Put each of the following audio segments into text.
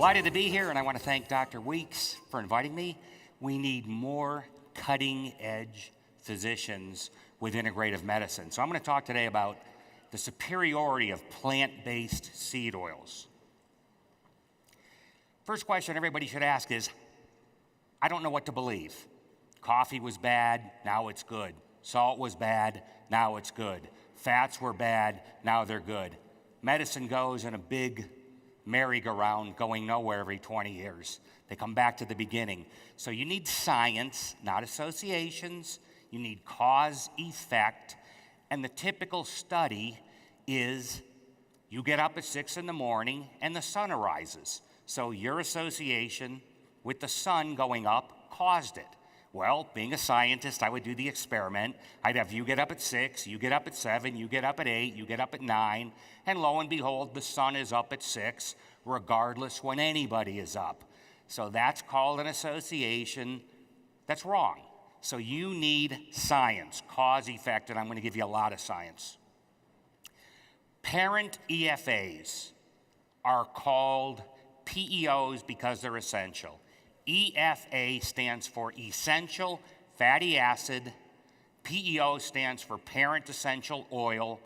Delighted to be here, and I want to thank Dr. Weeks for inviting me. We need more cutting-edge physicians with integrative medicine. So I'm going to talk today about the superiority of plant-based seed oils. First question everybody should ask is, I don't know what to believe. Coffee was bad, now it's good. Salt was bad, now it's good. Fats were bad, now they're good. Medicine goes in a big merry-go-round going nowhere every 20 years. They come back to the beginning. So you need science, not associations. You need cause, effect. And the typical study is you get up at 6 in the morning and the sun arises. So your association with the sun going up caused it. Well, being a scientist, I would do the experiment. I'd have you get up at 6, you get up at 7, you get up at 8, you get up at 9, and lo and behold, the sun is up at 6, regardless when anybody is up. So that's called an association. That's wrong. So you need science, cause, effect, and I'm going to give you a lot of science. Parent EFAs are called PEOs because they're essential. EFA stands for essential fatty acid. PEO stands for parent essential oil.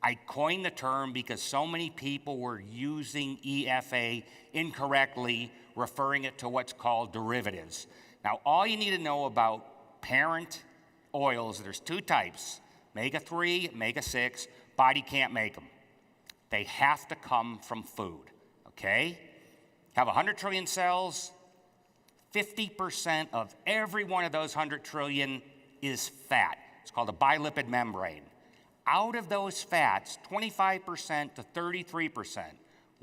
I coined the term because so many people were using EFA incorrectly, referring it to what's called derivatives. Now, all you need to know about parent oils, there's two types, omega-3, omega-6. Body can't make them. They have to come from food, okay? Have 100 trillion cells. 50% of every one of those 100 trillion is fat. It's called a bilipid membrane. Out of those fats, 25% to 33%,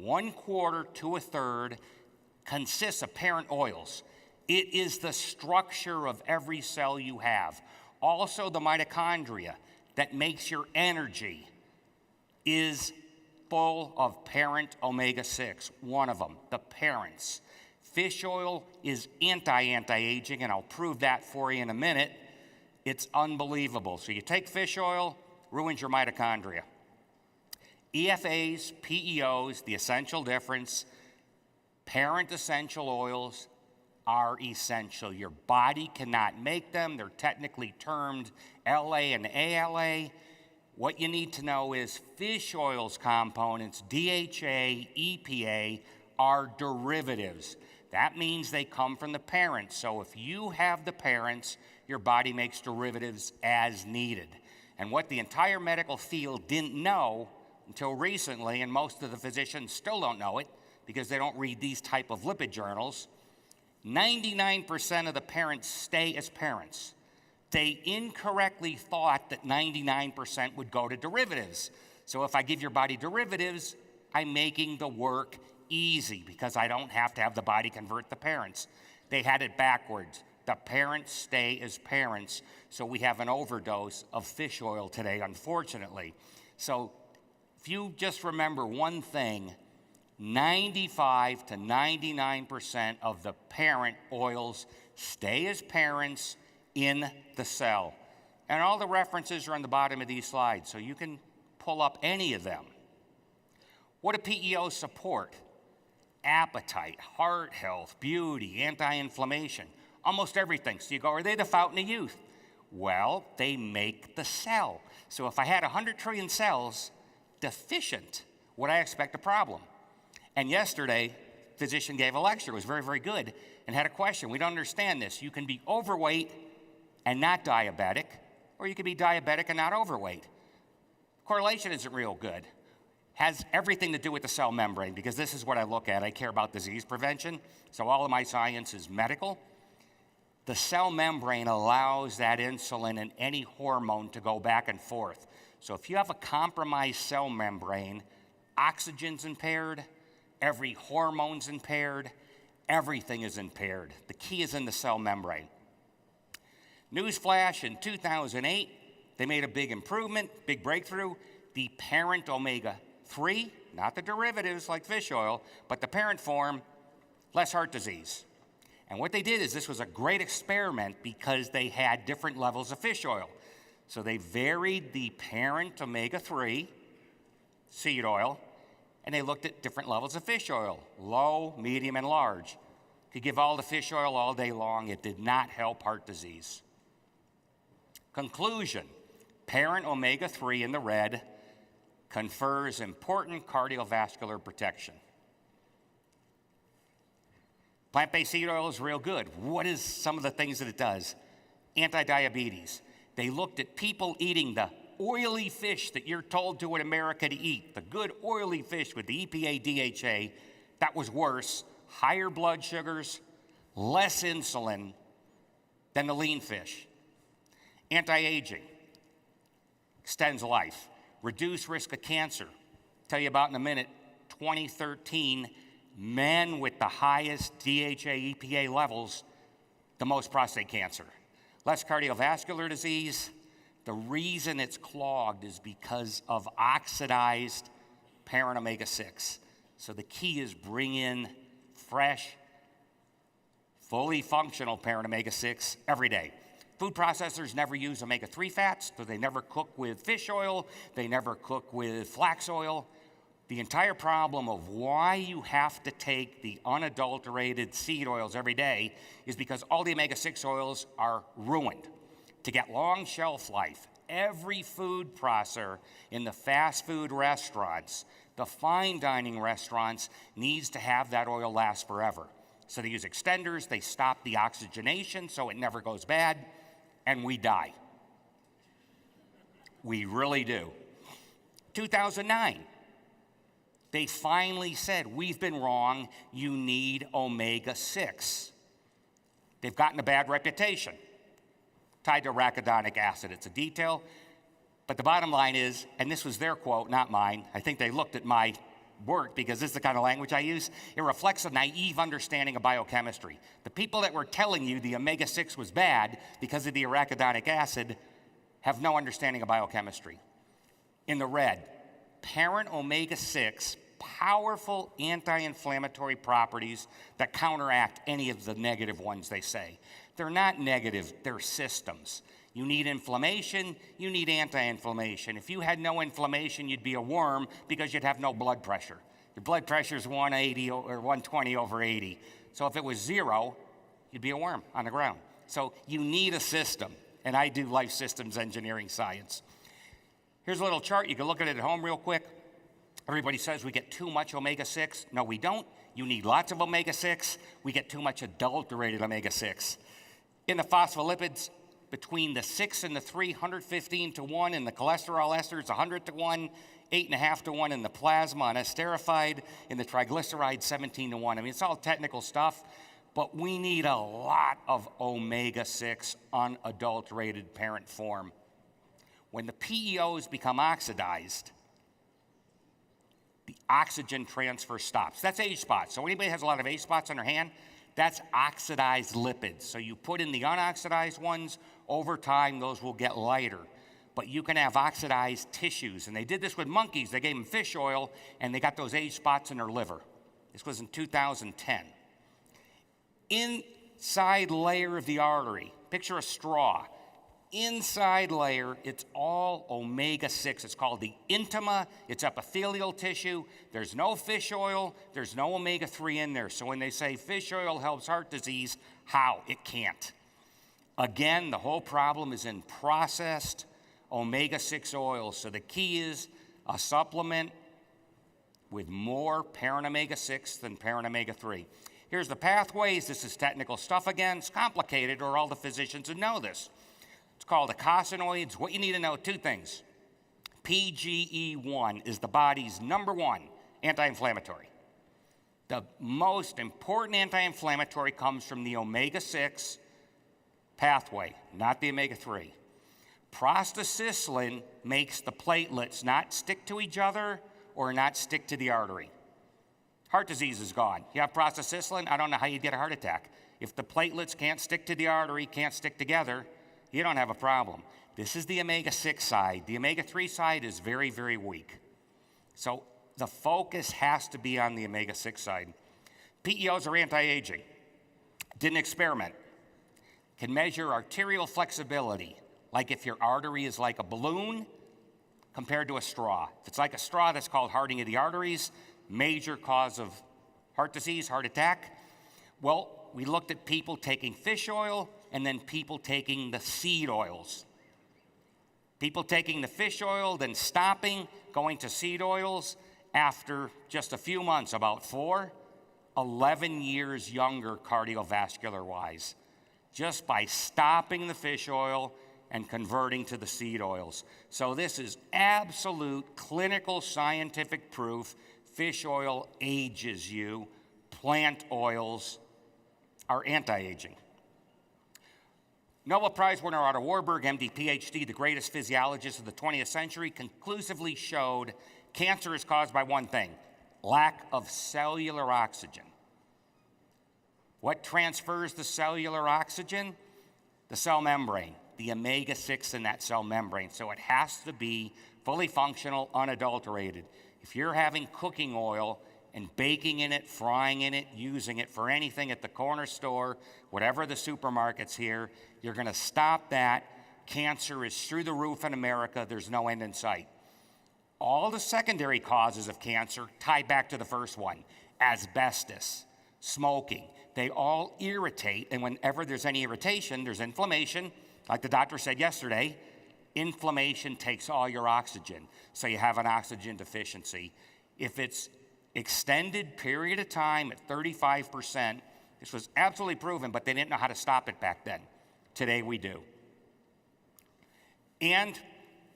1/4 to 1/3, consists of parent oils. It is the structure of every cell you have. Also, the mitochondria that makes your energy is full of parent omega-6, one of them, the parents. Fish oil is anti-aging, and I'll prove that for you in a minute. It's unbelievable. So you take fish oil, ruins your mitochondria. EFAs, PEOs, the essential difference, parent essential oils are essential. Your body cannot make them. They're technically termed LA and ALA. What you need to know is fish oil's components, DHA, EPA, are derivatives. That means they come from the parents. So if you have the parents, your body makes derivatives as needed. And what the entire medical field didn't know until recently, and most of the physicians still don't know it because they don't read these type of lipid journals, 99% of the parents stay as parents. They incorrectly thought that 99% would go to derivatives. So if I give your body derivatives, I'm making the work easy because I don't have to have the body convert the parents. They had it backwards. The parents stay as parents, so we have an overdose of fish oil today, unfortunately. So if you just remember one thing, 95 to 99% of the parent oils stay as parents in the cell. And all the references are on the bottom of these slides, so you can pull up any of them. What do PEOs support? Appetite, heart health, beauty, anti-inflammation, almost everything. So you go, are they the fountain of youth? Well, they make the cell. So if I had 100 trillion cells deficient, would I expect a problem? And yesterday, a physician gave a lecture. It was very, very good, and had a question. We don't understand this. You can be overweight and not diabetic, or you can be diabetic and not overweight. Correlation isn't real good. Has everything to do with the cell membrane, because this is what I look at. I care about disease prevention, so all of my science is medical. The cell membrane allows that insulin and any hormone to go back and forth. So if you have a compromised cell membrane, oxygen's impaired, every hormone's impaired, everything is impaired. The key is in the cell membrane. Newsflash, in 2008, they made a big improvement, big breakthrough. The parent omega-3, not the derivatives like fish oil, but the parent form, less heart disease. And what they did is, this was a great experiment because they had different levels of fish oil. So they varied the parent omega-3 seed oil, and they looked at different levels of fish oil, low, medium, and large. Could give all the fish oil all day long. It did not help heart disease. Conclusion, parent omega-3 in the red confers important cardiovascular protection. Plant-based seed oil is real good. What is some of the things that it does? Anti-diabetes. They looked at people eating the oily fish that you're told to in America to eat, the good oily fish with the EPA, DHA. That was worse. Higher blood sugars, less insulin than the lean fish. Anti-aging, extends life, reduce risk of cancer. Tell you about in a minute, 2013, men with the highest DHA, EPA levels, the most prostate cancer. Less cardiovascular disease. The reason it's clogged is because of oxidized parent omega-6. So the key is bring in fresh, fully functional parent omega-6 every day. Food processors never use omega-3 fats, so they never cook with fish oil, they never cook with flax oil. The entire problem of why you have to take the unadulterated seed oils every day is because all the omega-6 oils are ruined. To get long shelf life, every food processor in the fast food restaurants, the fine dining restaurants, needs to have that oil last forever. So they use extenders, they stop the oxygenation so it never goes bad, and we die. We really do. 2009, they finally said, we've been wrong, you need omega-6. They've gotten a bad reputation, tied to arachidonic acid. It's a detail, but the bottom line is, and this was their quote, not mine, I think they looked at my work because this is the kind of language I use, it reflects a naive understanding of biochemistry. The people that were telling you the omega-6 was bad because of the arachidonic acid have no understanding of biochemistry. In the red, parent omega-6, powerful anti-inflammatory properties that counteract any of the negative ones they say. They're not negative, they're systems. You need inflammation, you need anti-inflammation. If you had no inflammation, you'd be a worm because you'd have no blood pressure. Your blood pressure is 180 or 120 over 80. So if it was 0, you'd be a worm on the ground. So you need a system, and I do life systems engineering science. Here's a little chart. You can look at it at home real quick. Everybody says we get too much omega-6. No, we don't. You need lots of omega-6. We get too much adulterated omega-6. In the phospholipids, between the 6 and the 3, 115 to 1, in the cholesterol esters, 100 to 1, 8.5 to 1 in the plasma on esterified, in the triglycerides, 17 to 1. I mean, it's all technical stuff, but we need a lot of omega-6 unadulterated parent form. When the PEOs become oxidized, the oxygen transfer stops. That's age spots. So anybody has a lot of age spots on their hand, that's oxidized lipids. So you put in the unoxidized ones, over time those will get lighter. But you can have oxidized tissues. And they did this with monkeys. They gave them fish oil and they got those age spots in their liver. This was in 2010. Inside layer of the artery, picture a straw. Inside layer, it's all omega-6. It's called the intima. It's epithelial tissue. There's no fish oil. There's no omega-3 in there. So when they say fish oil helps heart disease, how? It can't. Again, the whole problem is in processed omega-6 oils. So the key is a supplement with more parent omega-6 than parent omega-3. Here's the pathways. This is technical stuff again. It's complicated, or all the physicians would know this. It's called eicosanoids. What you need to know, 2 things. PGE1 is the body's #1 anti-inflammatory. The most important anti-inflammatory comes from the omega-6 pathway, not the omega-3. Prostacyclin makes the platelets not stick to each other or not stick to the artery. Heart disease is gone. You have prostacyclin, I don't know how you get a heart attack. If the platelets can't stick to the artery, can't stick together, you don't have a problem. This is the omega-6 side. The omega-3 side is very, very weak. So the focus has to be on the omega-6 side. PEOs are anti-aging. Did an experiment. Can measure arterial flexibility, like if your artery is like a balloon compared to a straw. If it's like a straw, that's called hardening of the arteries. major cause of heart disease, heart attack? Well, we looked at people taking fish oil and then people taking the seed oils. People taking the fish oil, then stopping, going to seed oils. After just a few months, about 11 years younger cardiovascular-wise, just by stopping the fish oil and converting to the seed oils. So this is absolute clinical scientific proof. Fish oil ages you. Plant oils are anti-aging. Nobel Prize winner Otto Warburg, MD, PhD, the greatest physiologist of the 20th century, conclusively showed cancer is caused by one thing: lack of cellular oxygen. What transfers the cellular oxygen? The cell membrane, the omega-6 in that cell membrane. So it has to be fully functional, unadulterated. If you're having cooking oil and baking in it, frying in it, using it for anything at the corner store, whatever the supermarkets here, you're going to stop that. Cancer is through the roof in America. There's no end in sight. All the secondary causes of cancer tie back to the first one: asbestos, smoking. They all irritate, and whenever there's any irritation, there's inflammation. Like the doctor said yesterday, inflammation takes all your oxygen, so you have an oxygen deficiency. If it's extended period of time at 35%, this was absolutely proven, but they didn't know how to stop it back then. Today we do. And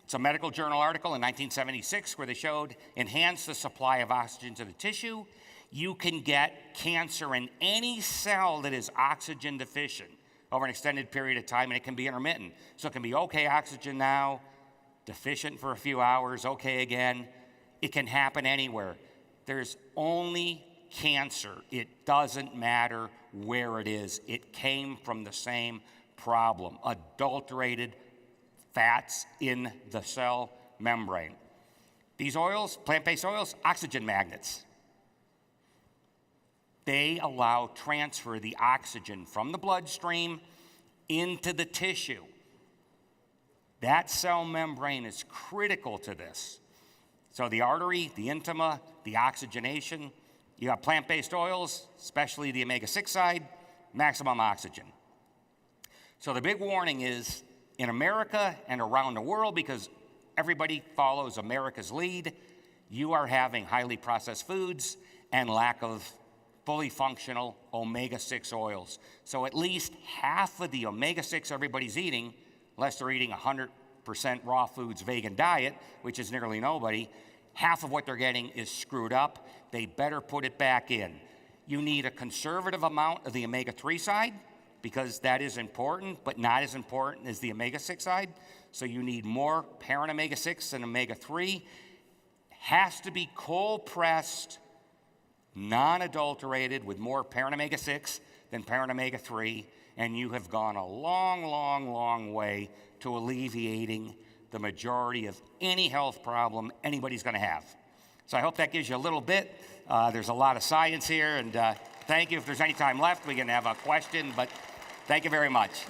it's a medical journal article in 1976 where they showed enhance the supply of oxygen to the tissue. You can get cancer in any cell that is oxygen deficient over an extended period of time, and it can be intermittent. So it can be okay oxygen now, deficient for a few hours, okay again. It can happen anywhere. There's only cancer. It doesn't matter where it is. It came from the same problem: adulterated fats in the cell membrane. These oils, plant-based oils, oxygen magnets. They allow transfer of the oxygen from the bloodstream into the tissue. That cell membrane is critical to this. So the artery, the intima, the oxygenation, you have plant-based oils, especially the omega-6 side, maximum oxygen. So the big warning is, in America and around the world, because everybody follows America's lead, you are having highly processed foods and lack of fully functional omega-6 oils. So at least half of the omega-6 everybody's eating, unless they're eating 100% raw foods vegan diet, which is nearly nobody, half of what they're getting is screwed up. They better put it back in. You need a conservative amount of the omega-3 side, because that is important, but not as important as the omega-6 side. So you need more parent omega-6 and omega-3. Has to be cold-pressed, non-adulterated, with more parent omega-6 than parent omega-3, and you have gone a long, long, long way to alleviating the majority of any health problem anybody's going to have. So I hope that gives you a little bit. There's a lot of science here, and thank you. If there's any time left, we can have a question, but thank you very much.